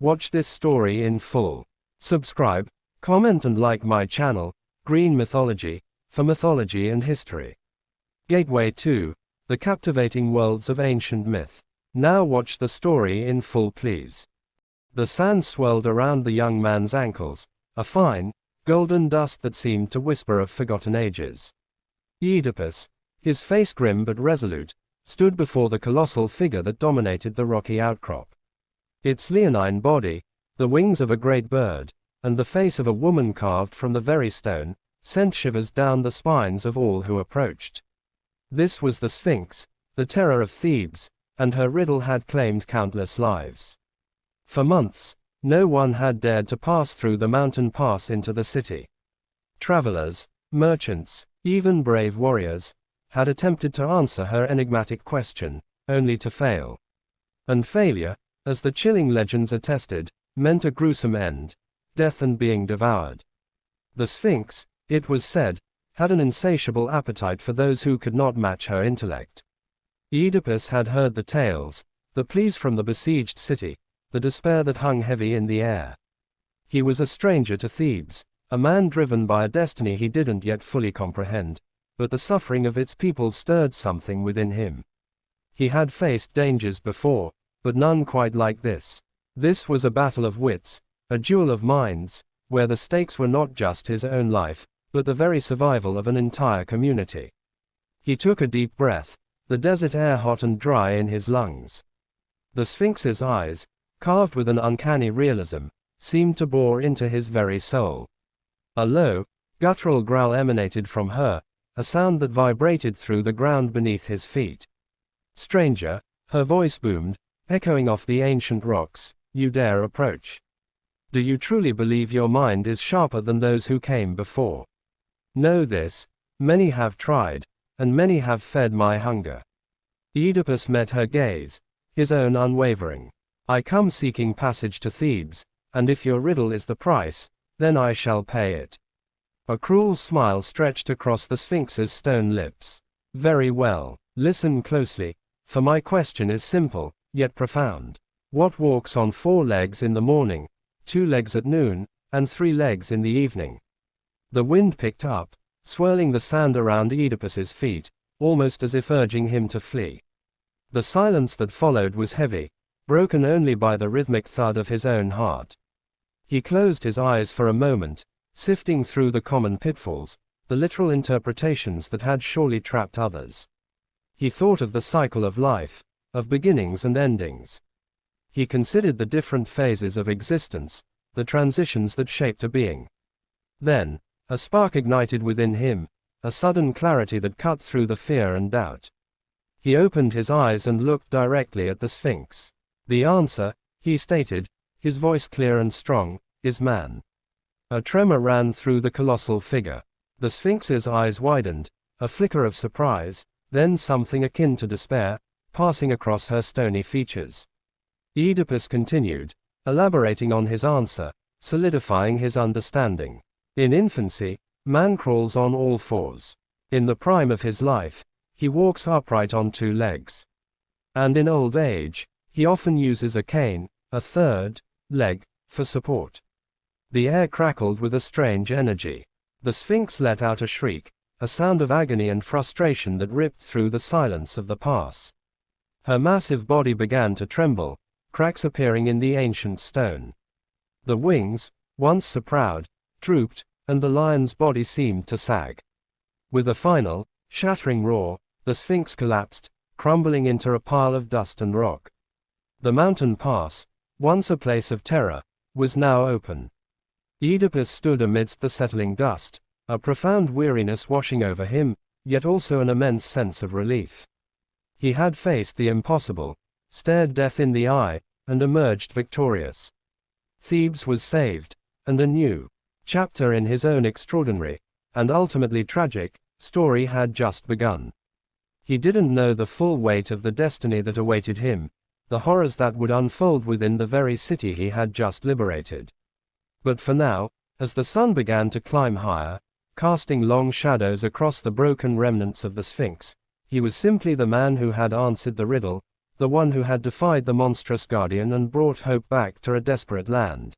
Watch this story in full. Subscribe, comment and like my channel, Green Mythology, for mythology and history. Gateway 2, the captivating worlds of ancient myth. Now watch the story in full please. The sand swirled around the young man's ankles, a fine, golden dust that seemed to whisper of forgotten ages. Oedipus, his face grim but resolute, stood before the colossal figure that dominated the rocky outcrop. Its leonine body, the wings of a great bird, and the face of a woman carved from the very stone, sent shivers down the spines of all who approached. This was the Sphinx, the terror of Thebes, and her riddle had claimed countless lives. For months, no one had dared to pass through the mountain pass into the city. Travelers, merchants, even brave warriors, had attempted to answer her enigmatic question, only to fail. And failure, as the chilling legends attested, meant a gruesome end, death and being devoured. The Sphinx, it was said, had an insatiable appetite for those who could not match her intellect. Oedipus had heard the tales, the pleas from the besieged city, the despair that hung heavy in the air. He was a stranger to Thebes, a man driven by a destiny he didn't yet fully comprehend, but the suffering of its people stirred something within him. He had faced dangers before, but none quite like this. This was a battle of wits, a duel of minds, where the stakes were not just his own life, but the very survival of an entire community. He took a deep breath, the desert air hot and dry in his lungs. The Sphinx's eyes, carved with an uncanny realism, seemed to bore into his very soul. A low, guttural growl emanated from her, a sound that vibrated through the ground beneath his feet. Stranger, her voice boomed, echoing off the ancient rocks, you dare approach? Do you truly believe your mind is sharper than those who came before? Know this, many have tried, and many have fed my hunger. Oedipus met her gaze, his own unwavering. I come seeking passage to Thebes, and if your riddle is the price, then I shall pay it. A cruel smile stretched across the Sphinx's stone lips. Very well, listen closely, for my question is simple, yet profound. What walks on 4 legs in the morning, 2 legs at noon, and 3 legs in the evening? The wind picked up, swirling the sand around Oedipus's feet, almost as if urging him to flee. The silence that followed was heavy, broken only by the rhythmic thud of his own heart. He closed his eyes for a moment, sifting through the common pitfalls, the literal interpretations that had surely trapped others. He thought of the cycle of life, of beginnings and endings. He considered the different phases of existence, the transitions that shaped a being. Then, a spark ignited within him, a sudden clarity that cut through the fear and doubt. He opened his eyes and looked directly at the Sphinx. The answer, he stated, his voice clear and strong, is man. A tremor ran through the colossal figure. The Sphinx's eyes widened, a flicker of surprise, then something akin to despair, passing across her stony features. Oedipus continued, elaborating on his answer, solidifying his understanding. In infancy, man crawls on all 4s. In the prime of his life, he walks upright on 2 legs. And in old age, he often uses a cane, a 3rd leg, for support. The air crackled with a strange energy. The Sphinx let out a shriek, a sound of agony and frustration that ripped through the silence of the pass. Her massive body began to tremble, cracks appearing in the ancient stone. The wings, once so proud, drooped, and the lion's body seemed to sag. With a final, shattering roar, the Sphinx collapsed, crumbling into a pile of dust and rock. The mountain pass, once a place of terror, was now open. Oedipus stood amidst the settling dust, a profound weariness washing over him, yet also an immense sense of relief. He had faced the impossible, stared death in the eye, and emerged victorious. Thebes was saved, and a new chapter in his own extraordinary, and ultimately tragic, story had just begun. He didn't know the full weight of the destiny that awaited him, the horrors that would unfold within the very city he had just liberated. But for now, as the sun began to climb higher, casting long shadows across the broken remnants of the Sphinx, he was simply the man who had answered the riddle, the one who had defied the monstrous guardian and brought hope back to a desperate land.